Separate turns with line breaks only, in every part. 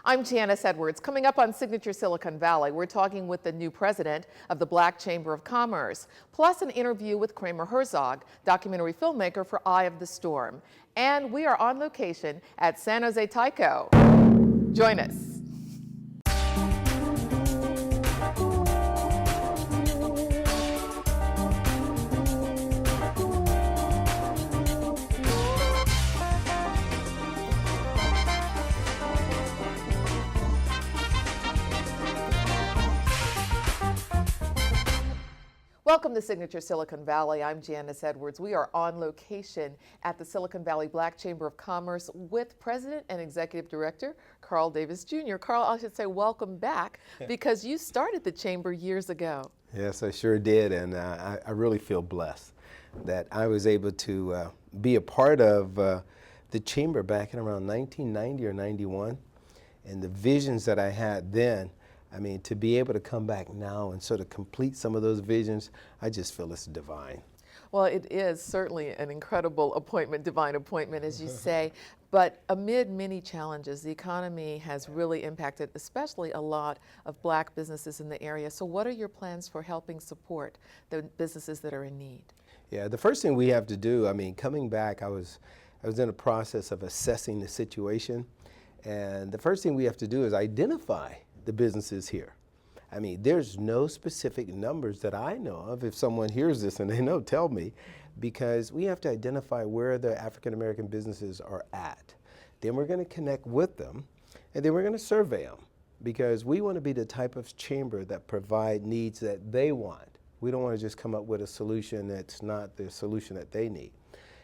I'm Janice Edwards. Coming up on Signature Silicon Valley, we're talking with the new president of the Black Chamber of Commerce, plus an interview with Kramer Herzog, documentary filmmaker for Eye of the Storm. And we are on location at San Jose Tyco. Join us. Welcome to Signature Silicon Valley. I'm Janice Edwards. We are on location at the Silicon Valley Black Chamber of Commerce with President and Executive Director Carl Davis Jr. Carl, I should say welcome back because you started the chamber years ago.
Yes, I sure did, and I really feel blessed that I was able to be a part of the chamber back in around 1990 or 91, and the visions that I had then. I mean, to be able to come back now and sort of complete some of those visions, I just feel it's divine.
Well, it is certainly an incredible appointment, divine appointment, as you say. But amid many challenges, the economy has really impacted, especially a lot of black businesses in the area. So what are your plans for helping support the businesses that are in need?
Yeah, the first thing we have to do, I mean, coming back, I was in a process of assessing the situation. And the first thing we have to do is identify the businesses here. I mean, there's no specific numbers that I know of. If someone hears this and they know, tell me, because we have to identify where the African American businesses are at. Then we're going to connect with them, and then we're going to survey them, because we want to be the type of chamber that provide needs that they want. We don't want to just come up with a solution that's not the solution that they need.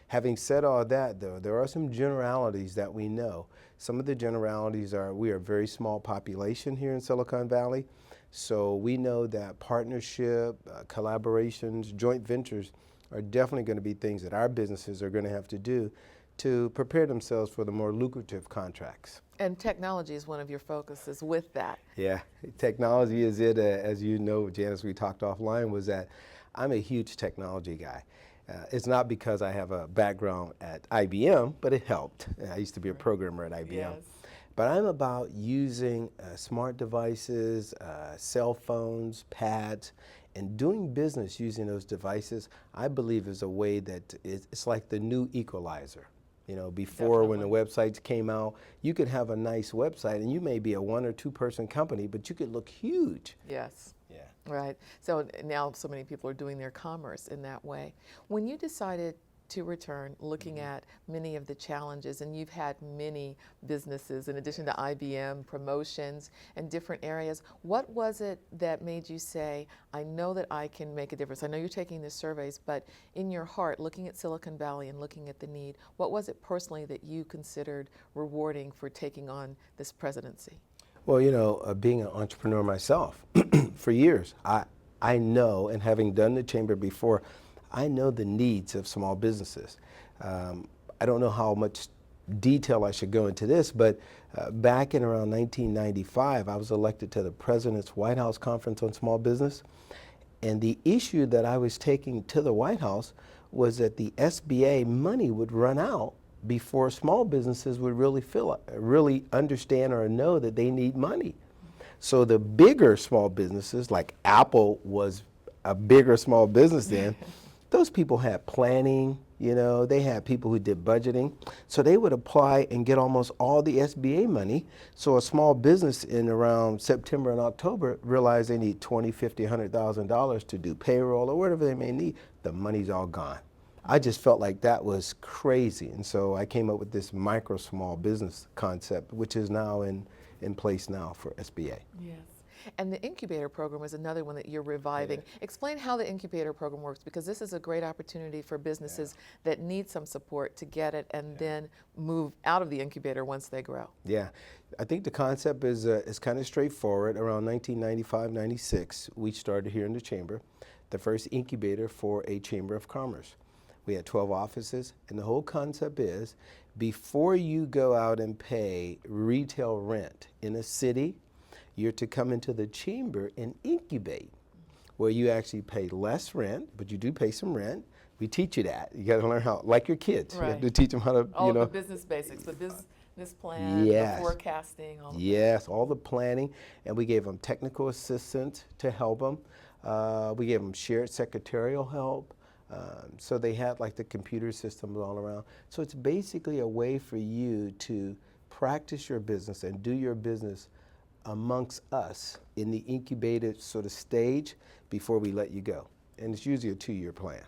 Having said all that, though, there are some generalities that we know. Some of the generalities are we are a very small population here in Silicon Valley, so we know that partnership, collaborations, joint ventures are definitely going to be things that our businesses are going to have to do to prepare themselves for the more lucrative contracts.
And technology is one of your focuses with that.
Yeah, technology is it. As you know, Janice, we talked offline, was that I'm a huge technology guy. It's not because I have a background at IBM, but it helped. I used to be a programmer at IBM.
Yes.
But I'm about using smart devices, cell phones, pads, and doing business using those devices, I believe is a way that it's like the new equalizer. You know, before
Definitely.
when the websites came out, you could have a nice website and you may be a 1 or 2 person company, but you could look huge.
Yes.
Yeah.
Right. So now so many people are doing their commerce in that way. When you decided to return, looking at many of the challenges, and you've had many businesses in addition to IBM, promotions, and different areas, what was it that made you say, I know that I can make a difference? I know you're taking the surveys, but in your heart, looking at Silicon Valley and looking at the need, what was it personally that you considered rewarding for taking on this presidency?
Well, you know, being an entrepreneur myself for years, I know, and having done the chamber before, I know the needs of small businesses. I don't know how much detail I should go into this, but back in around 1995, I was elected to the President's White House Conference on Small Business. And the issue that I was taking to the White House was that the SBA money would run out before small businesses would really understand or know that they need money. So the bigger small businesses, like Apple was a bigger small business then, those people had planning, you know, they had people who did budgeting. So they would apply and get almost all the SBA money. So a small business in around September and October realized they need $20, $50, $100,000 to do payroll or whatever they may need. The money's all gone. I just felt like that was crazy, and so I came up with this micro small business concept, which is now in place now for SBA.
Yes. And the incubator program is another one that you're reviving.
Yeah.
Explain how the incubator program works, because this is a great opportunity for businesses that need some support to get it and then move out of the incubator once they grow.
Yeah, I think the concept is kind of straightforward. Around 1995, 96, we started here in the chamber, the first incubator for a chamber of commerce. We had 12 offices, and the whole concept is before you go out and pay retail rent in a city, you're to come into the chamber and incubate, where you actually pay less rent, but you do pay some rent. We teach you that. You got to learn how, like your kids,
Right.
you have to teach them how to,
All
you know.
the business basics, this plan,
Yes.
the forecasting, all of that.
Yes, all the planning, and we gave them technical assistance to help them. We gave them shared secretarial help, so they had like the computer systems all around. So it's basically a way for you to practice your business and do your business amongst us in the incubated sort of stage before we let you go. And it's usually a 2-year plan.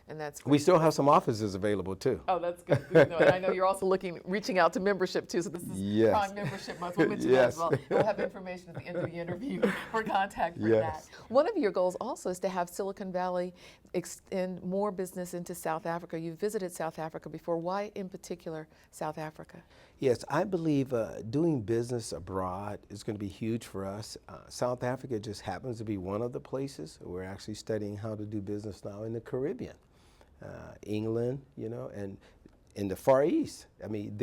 And that's
We
great.
still have some offices available too.
Oh, that's good. Good to know. And I know you're also reaching out to membership too. So this is
Yes.
Prime Membership Month. We'll mention that
Yes.
as well. We'll have information at the end of the interview for contact for
Yes.
that. One of your goals also is to have Silicon Valley extend more business into South Africa. You've visited South Africa before. Why in particular South Africa?
Yes, I believe doing business abroad is going to be huge for us. South Africa just happens to be one of the places. We're actually studying how to do business now in the Caribbean. England, and in the Far East. I mean,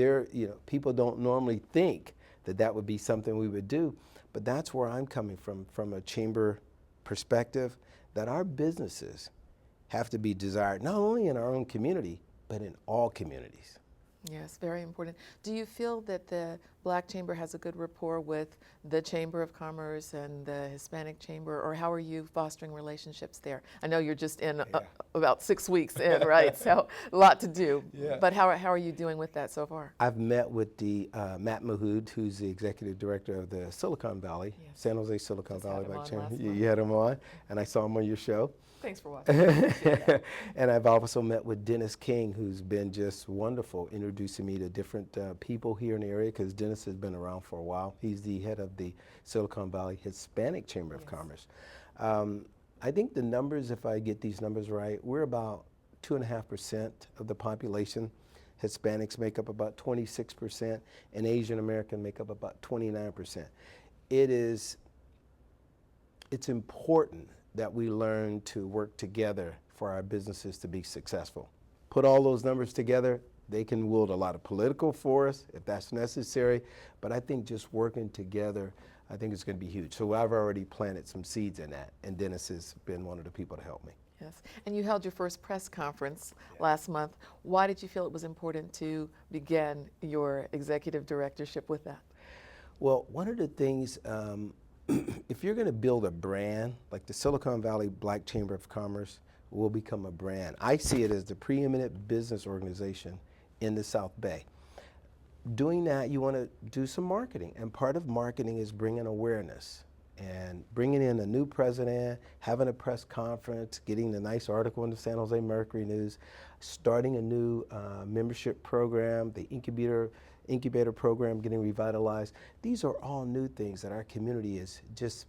people don't normally think that that would be something we would do, but that's where I'm coming from a chamber perspective, that our businesses have to be desired not only in our own community, but in all communities.
Yes, very important. Do you feel that the Black Chamber has a good rapport with the Chamber of Commerce and the Hispanic Chamber, or how are you fostering relationships there? I know you're just in about 6 weeks in, right? So a lot to do.
Yeah.
But how are you doing with that so far?
I've met with the Matt Mahood, who's the executive director of the Silicon Valley,
Yes.
San Jose Silicon
Just
Valley
had him
Black
on
Chamber.
last
You
month.
had him on, and I saw him on your show.
Thanks for watching. Appreciate that.
And I've also met with Dennis King, who's been just wonderful, introducing me to different people here in the area, because Dennis has been around for a while. He's the head of the Silicon Valley Hispanic Chamber of Commerce. I think the numbers, if I get these numbers right, we're about 2.5% of the population. Hispanics make up about 26%, and Asian American make up about 29%. It's important that we learn to work together for our businesses to be successful. Put all those numbers together, they can wield a lot of political force if that's necessary, but I think just working together, I think it's going to be huge. So I've already planted some seeds in that, and Dennis has been one of the people to help me.
Yes. And you held your first press conference last month. Why did you feel it was important to begin your executive directorship with that?
Well, one of the things, if you're going to build a brand, like the Silicon Valley Black Chamber of Commerce will become a brand. I see it as the preeminent business organization in the South Bay. Doing that, you want to do some marketing, and part of marketing is bringing awareness and bringing in a new president, having a press conference, getting the nice article in the San Jose Mercury News, starting a new membership program, the incubator program getting revitalized. These are all new things that our community is just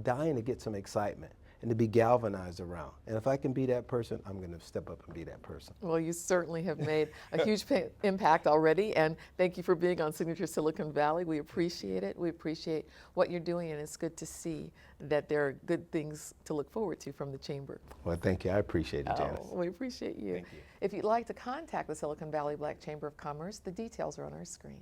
dying to get some excitement and to be galvanized around. And if I can be that person, I'm going to step up and be that person.
Well, you certainly have made a huge impact already, and thank you for being on Signature Silicon Valley. We appreciate it. We appreciate what you're doing, and it's good to see that there are good things to look forward to from the Chamber.
Well, thank you. I appreciate it, Janice.
Oh, we appreciate you.
Thank you.
If you'd like to contact the Silicon Valley Black Chamber of Commerce, the details are on our screen.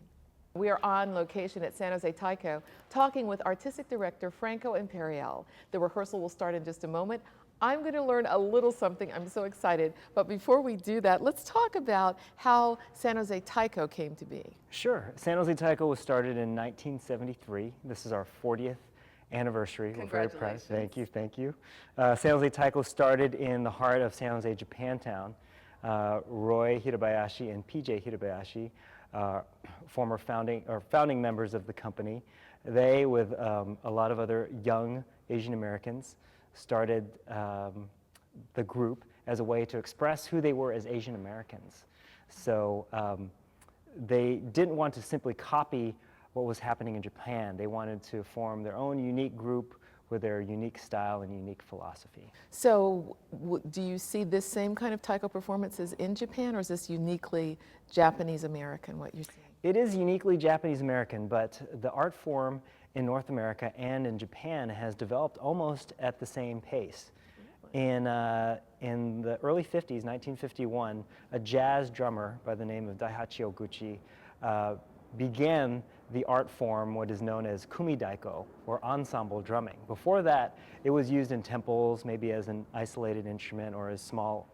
We are on location at San Jose Tyco talking with Artistic Director Franco Imperial. The rehearsal will start in just a moment. I'm going to learn a little something. I'm so excited. But before we do that, let's talk about how San Jose Tyco came to be.
Sure. San Jose Tyco was started in 1973. This is our 40th anniversary. We're very proud. Thank you, thank you. San Jose Tyco started in the heart of San Jose, Japantown. Roy Hirabayashi and PJ Hirabayashi, former founding members of the company. They, with a lot of other young Asian Americans, started the group as a way to express who they were as Asian Americans. So they didn't want to simply copy what was happening in Japan. They wanted to form their own unique group with their unique style and unique philosophy.
So do you see this same kind of taiko performances in Japan, or is this uniquely Japanese-American, what you're seeing?
It is uniquely Japanese-American, but the art form in North America and in Japan has developed almost at the same pace. In the early 50s, 1951, a jazz drummer by the name of Daihachi Oguchi began the art form, what is known as kumidaiko, or ensemble drumming. Before that, it was used in temples, maybe as an isolated instrument or as small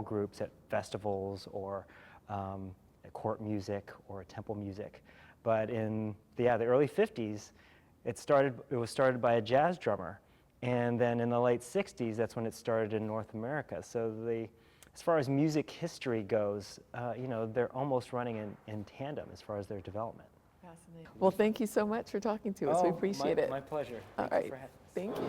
groups at festivals or at court music or temple music. But in the early 50s, it was started by a jazz drummer. And then in the late 60s, that's when it started in North America. So as far as music history goes, they're almost running in tandem as far as their development.
Fascinating. Well, thank you so much for talking to us. We appreciate it.
My pleasure.
All
Thank you
right.
for having us.
Thank you.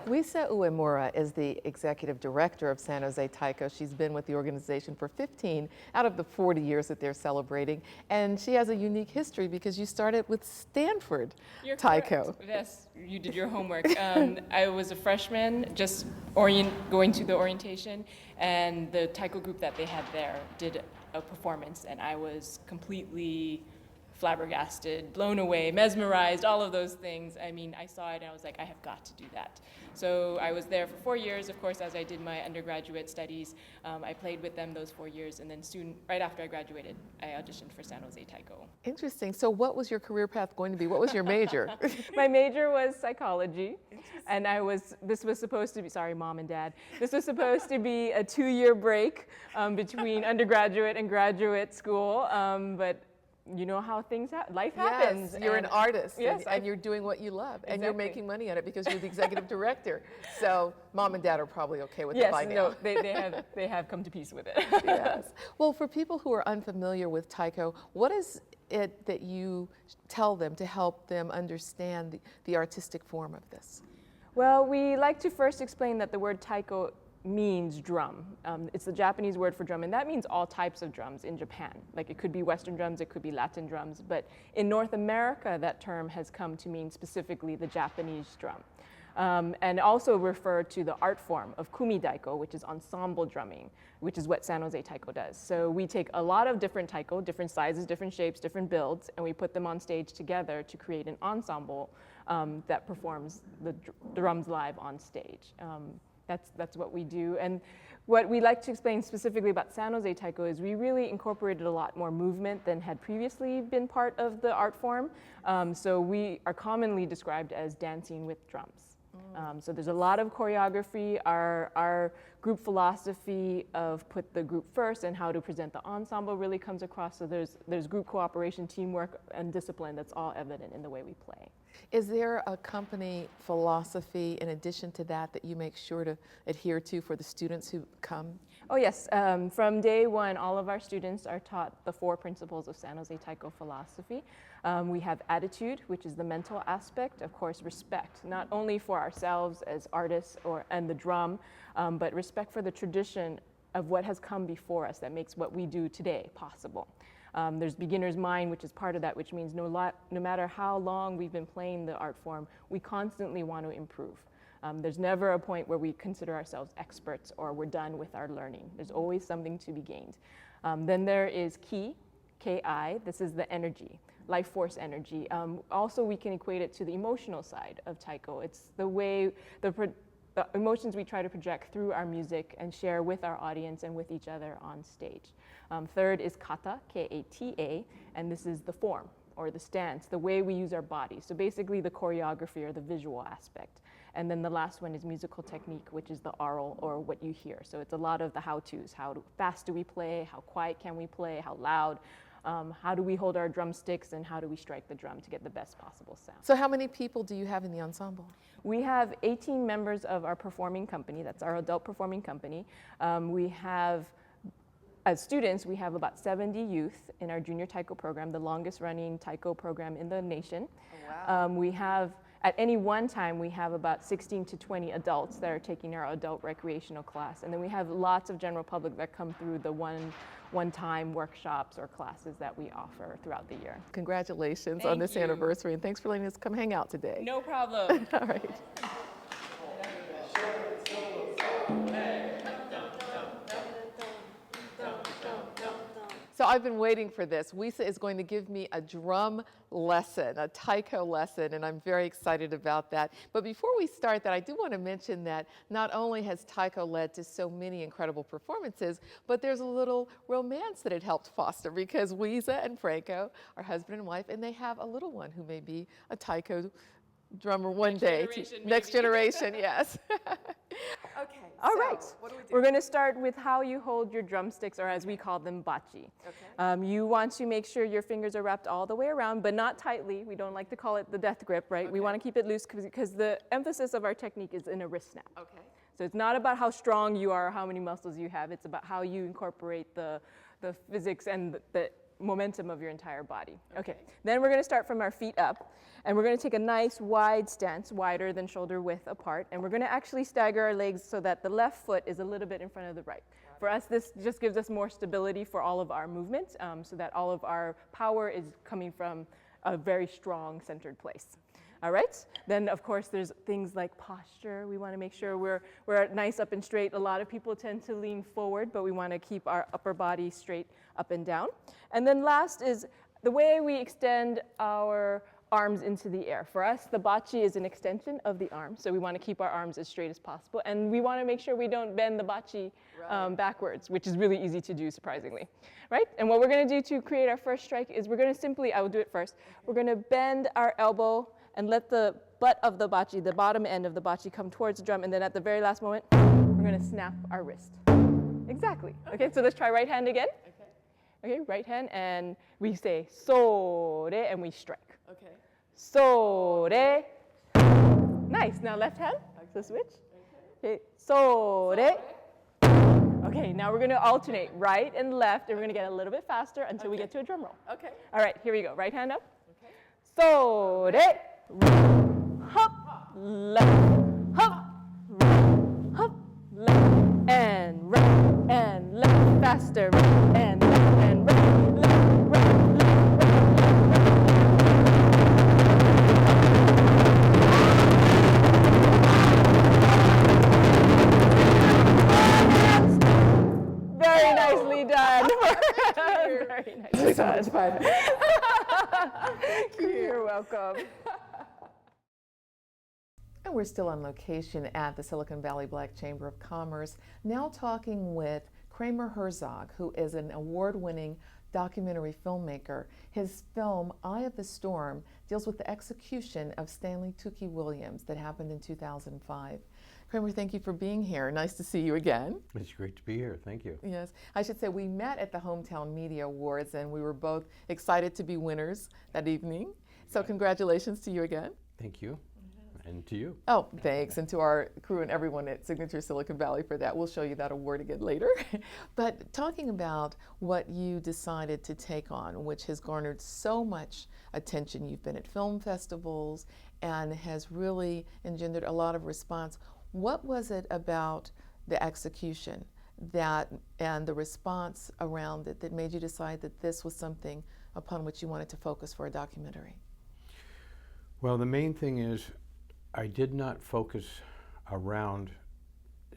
Lisa Uemura is the executive director of San Jose Taiko. She's been with the organization for 15 out of the 40 years that they're celebrating. And she has a unique history because you started with Stanford Taiko.
Correct. Yes, you did your homework. I was a freshman, just going to the orientation, and the Taiko group that they had there did a performance, and I was completely flabbergasted, blown away, mesmerized, all of those things. I mean, I saw it and I was like, I have got to do that. So I was there for 4 years, of course, as I did my undergraduate studies. I played with them those 4 years, and then soon, right after I graduated, I auditioned for San Jose Taiko.
Interesting. So what was your career path going to be? What was your major?
My major was psychology, and this was supposed to be, sorry, Mom and Dad, this was supposed to be a 2-year break between undergraduate and graduate school, but you know how life happens.
Yes, you're an artist,
yes,
and you're doing what you love, and you're
Exactly.
making money on it because you're the executive director. So Mom and Dad are probably okay with it
Yes,
by now.
no, they have come to peace with it.
Yes. Well, for people who are unfamiliar with Taiko, what is it that you tell them to help them understand the artistic form of this?
Well, we like to first explain that the word taiko means drum. It's the Japanese word for drum, and that means all types of drums in Japan. Like, it could be Western drums, it could be Latin drums, but in North America, that term has come to mean specifically the Japanese drum. And also refer to the art form of kumidaiko, which is ensemble drumming, which is what San Jose Taiko does. So we take a lot of different taiko, different sizes, different shapes, different builds, and we put them on stage together to create an ensemble that performs the drums live on stage. That's what we do. And what we like to explain specifically about San Jose Taiko is we really incorporated a lot more movement than had previously been part of the art form. So we are commonly described as dancing with drums. So there's a lot of choreography. Our group philosophy of put the group first and how to present the ensemble really comes across. So there's group cooperation, teamwork, and discipline that's all evident in the way we play.
Is there a company philosophy in addition to that that you make sure to adhere to for the students who come?
Oh yes, from day one, all of our students are taught the 4 principles of San Jose Taiko philosophy. We have attitude, which is the mental aspect, of course, respect, not only for ourselves as artists and the drum, but respect for the tradition of what has come before us that makes what we do today possible. There's beginner's mind, which is part of that, which means no matter how long we've been playing the art form, we constantly want to improve. There's never a point where we consider ourselves experts or we're done with our learning. There's always something to be gained. Then there is ki, Ki. This is the energy, life force energy. Also, we can equate it to the emotional side of Taiko. It's the way the emotions we try to project through our music and share with our audience and with each other on stage. Third is kata, K-A-T-A, and this is the form or the stance, the way we use our body. So basically the choreography or the visual aspect. And then the last one is musical technique, which is the aural or what you hear. So it's a lot of the how-tos. How fast do we play? How quiet can we play? How loud? How do we hold our drumsticks, and how do we strike the drum to get the best possible sound?
So how many people do you have in the ensemble?
We have 18 members of our performing company. That's our adult performing company. As students, we have about 70 youth in our junior Taiko program, the longest running Taiko program in the nation. Oh, wow. At any one time, we have about 16 to 20 adults that are taking our adult recreational class. And then we have lots of general public that come through the one-time workshops or classes that we offer throughout the year.
Congratulations on this anniversary, and thanks for letting us come hang out today.
No problem.
All right. So I've been waiting for this. Wisa is going to give me a drum lesson, a Taiko lesson, and I'm very excited about that. But before we start that, I do want to mention that not only has Taiko led to so many incredible performances, but there's a little romance that it helped foster because Wisa and Franco are husband and wife, and they have a little one who may be a Taiko drummer one day. Next generation, yes. Okay.
All right.
What do we do?
We're going to start with how you hold your drumsticks, or as we call them, bachi.
Okay.
You want to make sure your fingers are wrapped all the way around, but not tightly. We don't like to call it the death grip, right? We want to keep it loose because the emphasis of our technique is in a wrist snap.
Okay.
So it's not about how strong you are or how many muscles you have. It's about how you incorporate the physics and the momentum of your entire body. Okay. Then we're going to start from our feet up, and we're going to take a nice wide stance, wider than shoulder width apart, and we're going to actually stagger our legs so that the left foot is a little bit in front of the right. For us, this just gives us more stability for all of our movements, so that all of our power is coming from a very strong centered place. All right, then of course there's things like posture. We want to make sure we're nice up and straight. A lot of people tend to lean forward, but we want to keep our upper body straight up and down. And then last is the way we extend our arms into the air. For us, the bachi is an extension of the arm, so we want to keep our arms as straight as possible. And we want to make sure we don't bend the bachi backwards, which is really easy to do, surprisingly. Right? And what we're going to do to create our first strike is we're going to simply, I will do it first, we're going to bend our elbow and let the butt of the bachi, the bottom end of the bachi, come towards the drum, and then at the very last moment, we're going to snap our wrist. Exactly. Okay, so let's try right hand again. Okay, right hand, and we say so re, and we strike.
Okay.
So re. Nice. Now left hand. So switch. Okay. So re. Okay. Now we're going to alternate right and left, and we're going to get a little bit faster until we get to a drum roll.
Okay.
All right. Here we go. Right hand up.
Okay.
So re. Hop. Left. Hop. Hop. Left. And right. And left. Faster. Right. And left. And right. Left. Right. Very nicely done. Very nicely done.
So much fun.
You're welcome.
And we're still on location at the Silicon Valley Black Chamber of Commerce, now talking with Kramer Herzog, who is an award-winning documentary filmmaker. His film, Eye of the Storm, deals with the execution of Stanley Tookie Williams that happened in 2005. Kramer, thank you for being here. Nice to see you again.
It's great to be here. Thank you.
Yes, I should say we met at the Hometown Media Awards, and we were both excited to be winners that evening. So congratulations to you again.
Thank you. And to you.
Oh, thanks, and to our crew and everyone at Signature Silicon Valley for that. We'll show you that award again later. But talking about what you decided to take on, which has garnered so much attention. You've been at film festivals and has really engendered a lot of response. What was it about the execution and the response around it that made you decide that this was something upon which you wanted to focus for a documentary?
Well, the main thing is I did not focus around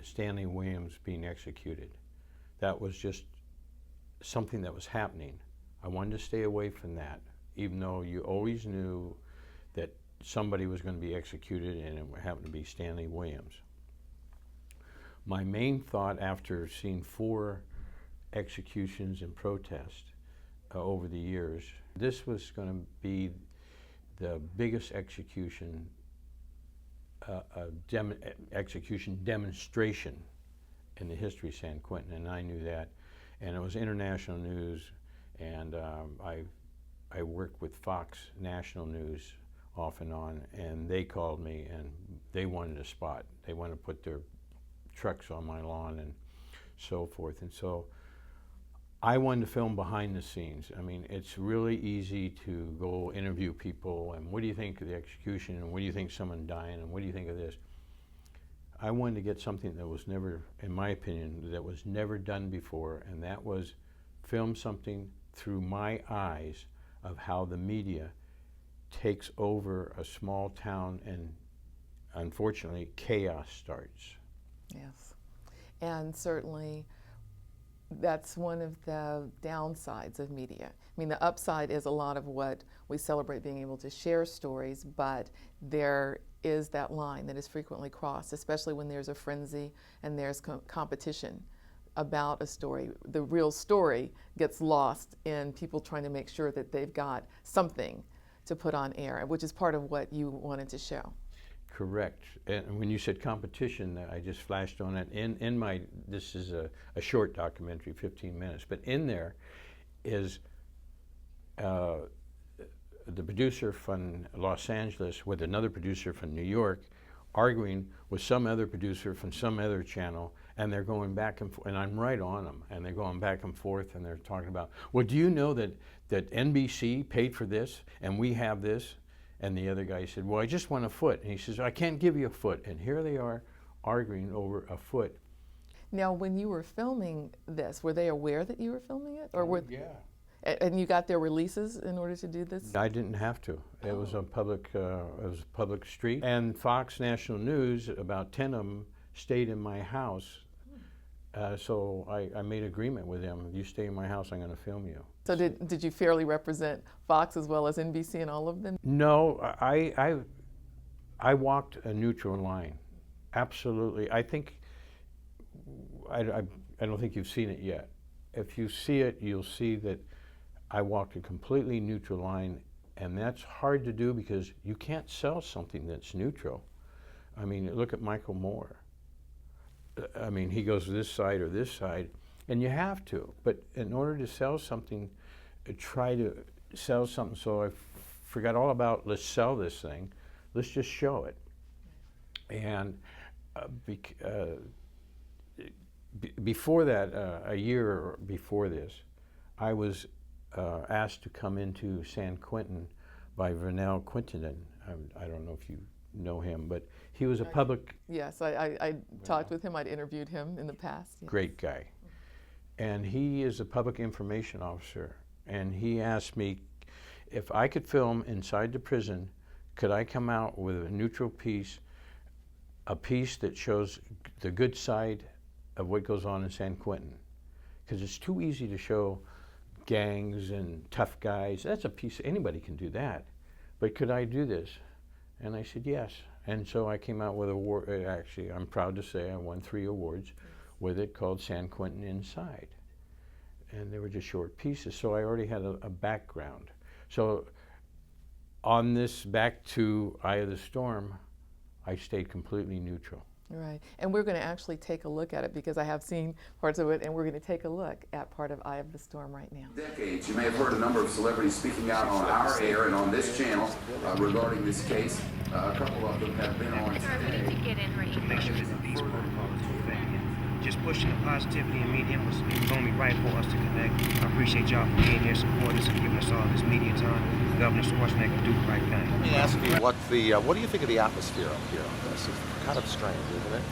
Stanley Williams being executed. That was just something that was happening. I wanted to stay away from that, even though you always knew that somebody was going to be executed, and it happened to be Stanley Williams. My main thought after seeing 4 executions and protests over the years, this was going to be the biggest execution execution demonstration in the history of San Quentin, and I knew that. And it was international news, and I worked with Fox National News off and on, and they called me and they wanted a spot. They wanted to put their trucks on my lawn and so forth. And so I wanted to film behind the scenes. I mean, it's really easy to go interview people and what do you think of the execution, and what do you think someone dying, and what do you think of this? I wanted to get something that was never, in my opinion, that was never done before, and that was film something through my eyes of how the media takes over a small town, and unfortunately chaos starts.
Yes, and certainly that's one of the downsides of media. I mean, the upside is a lot of what we celebrate, being able to share stories, but there is that line that is frequently crossed, especially when there's a frenzy and there's competition about a story. The real story gets lost in people trying to make sure that they've got something to put on air, which is part of what you wanted to show.
Correct. And when you said competition, I just flashed on it. In my, this is a short documentary, 15 minutes, but in there is the producer from Los Angeles with another producer from New York arguing with some other producer from some other channel, and they're going back and forth, and I'm right on them, and they're going back and forth, and they're talking about, well, do you know that NBC paid for this, and we have this? And the other guy said, well, I just want a foot. And he says, I can't give you a foot. And here they are arguing over a foot.
Now, when you were filming this, were they aware that you were filming it? Or were,
Yeah.
And you got their releases in order to do this?
I didn't have to. It was a public street. And Fox National News, about 10 of them stayed in my house. So I made agreement with them. You stay in my house, I'm going to film you.
So did you fairly represent Fox as well as NBC and all of them?
No, I walked a neutral line. Absolutely. I think, I don't think you've seen it yet. If you see it, you'll see that I walked a completely neutral line, and that's hard to do because you can't sell something that's neutral. I mean, look at Michael Moore. I mean, he goes this side or this side, and you have to. But in order to sell something, try to sell something. So I forgot all about, let's sell this thing. Let's just show it. And before that, a year before this, I was asked to come into San Quentin by Vernell Quintinan. I don't know if you know him, but he was a public...
Yes, I talked with him. I'd interviewed him in the past. Yes.
Great guy. And he is a public information officer. And he asked me if I could film inside the prison, could I come out with a neutral piece, a piece that shows the good side of what goes on in San Quentin? Because it's too easy to show gangs and tough guys. That's a piece, anybody can do that. But could I do this? And I said yes. And so I came out with an award. Actually, I'm proud to say I won 3 awards with it, called San Quentin Inside. And they were just short pieces, so I already had a background. So on this back to Eye of the Storm, I stayed completely neutral.
Right, and we're going to actually take a look at it because I have seen parts of it, and we're going to take a look at part of Eye of the Storm right now.
Decades, you may have heard a number of celebrities speaking out on our air and on this channel regarding this case. A couple of them have been on today.
We need to get in right
Make sure that these protocols are effective. Just pushing the positivity and medium was only right for us to connect. I appreciate y'all for being here, supporting us, and giving us all this media time. Governor Schwarzenegger do the right thing.
Let me ask you, what do you think of the atmosphere up here on this? It's kind of strange, isn't it?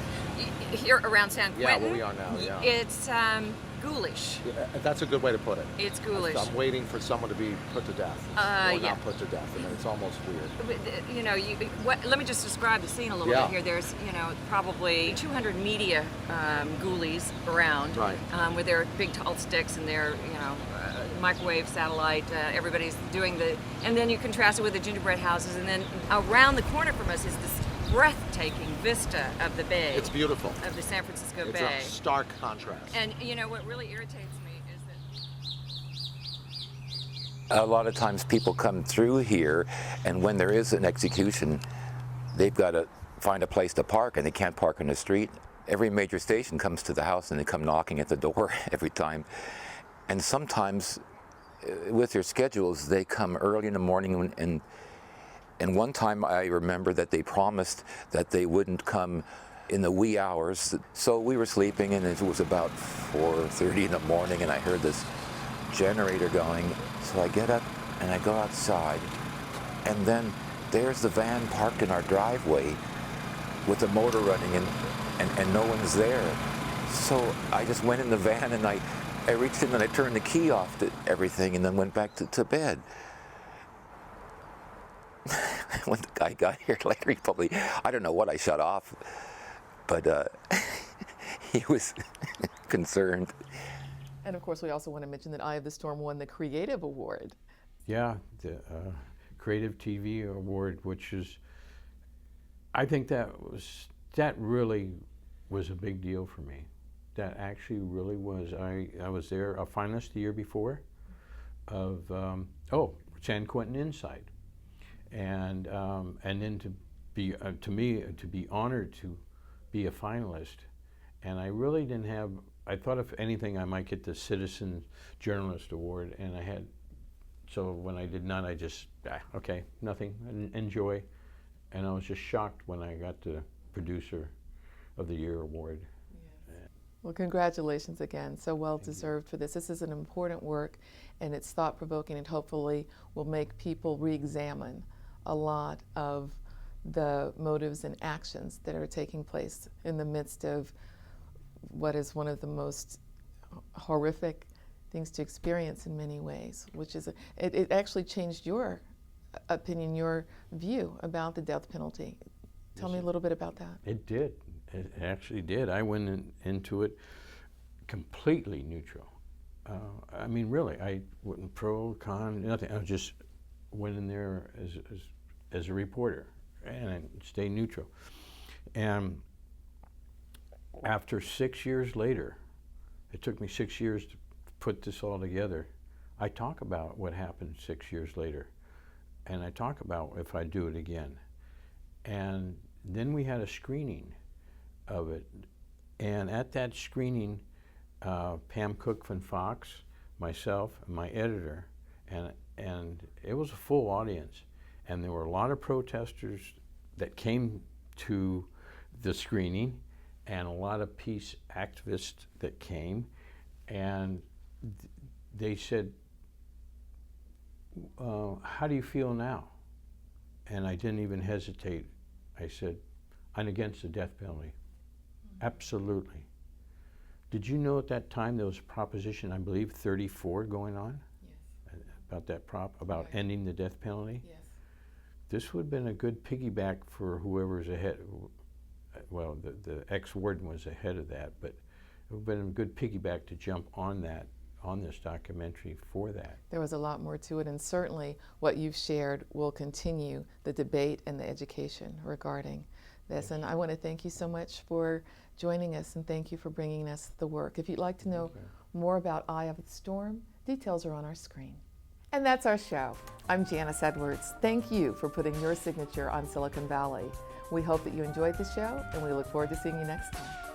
here around San Quentin.
Yeah, where we are now, yeah.
It's ghoulish.
Yeah, that's a good way to put it.
It's ghoulish.
I'm waiting for someone to be put to death. Or
Yeah.
not put to death, and it's almost weird.
You know, let me just describe the scene a little bit here. There's, probably 200 media ghoulies around,
Right.
With their big tall sticks and their, microwave satellite. Everybody's doing and then you contrast it with the gingerbread houses, and then around the corner from us is this breathtaking vista of the bay.
It's beautiful.
Of the San Francisco
It's
Bay.
a stark contrast.
And what really irritates me is that
a lot of times people come through here, and when there is an execution, they've got to find a place to park, and they can't park in the street. Every major station comes to the house, and they come knocking at the door every time. And sometimes, with their schedules, they come early in the morning, and one time I remember that they promised that they wouldn't come in the wee hours. So we were sleeping, and it was about 4:30 in the morning, and I heard this generator going. So I get up and I go outside, and then there's the van parked in our driveway with the motor running, and no one's there. So I just went in the van, and I reached in and I turned the key off to everything, and then went back to bed. When the guy got here later, he probably, I don't know what I shut off, but he was concerned.
And of course, we also want to mention that Eye of the Storm won the Creative Award.
Yeah, the Creative TV Award, which is, I think that really was a big deal for me. That actually really was. I was there, a finalist the year before of, San Quentin Inside. and then to be to me to be honored to be a finalist. And I really didn't have. I thought if anything I might get the Citizen Journalist Award, and I had. So when I did not, I just okay, nothing. Enjoy, and I was just shocked when I got the Producer of the Year award.
Well, congratulations again. So well deserved for this. This is an important work, and it's thought-provoking, and hopefully will make people re-examine a lot of the motives and actions that are taking place in the midst of what is one of the most horrific things to experience in many ways, which is, it actually changed your opinion, your view about the death penalty. Tell me a little bit about that.
It did. It actually did. I went into it completely neutral. I mean, really, I wasn't pro, con, nothing. I just went in there as a reporter, and I stayed neutral. And after 6 years later, it took me 6 years to put this all together. I talk about what happened 6 years later, and I talk about if I do it again. And then we had a screening of it, and at that screening, Pam Cook from Fox, myself, and my editor, and it was a full audience, and there were a lot of protesters that came to the screening, and a lot of peace activists that came, and they said, how do you feel now? And I didn't even hesitate. I said, I'm against the death penalty. Absolutely. Did you know at that time there was Proposition, I believe, 34 going on? Yes. About that about right. Ending the death penalty? Yes. This would have been a good piggyback for whoever's ahead. Well, the ex-warden was ahead of that, but it would have been a good piggyback to jump on that, on this documentary for that.
There was a lot more to it, and certainly what you've shared will continue the debate and the education regarding this. And I want to thank you so much for joining us, and thank you for bringing us the work. If you'd like to know more about Eye of the Storm, details are on our screen. And that's our show. I'm Janice Edwards. Thank you for putting your signature on Silicon Valley. We hope that you enjoyed the show, and we look forward to seeing you next time.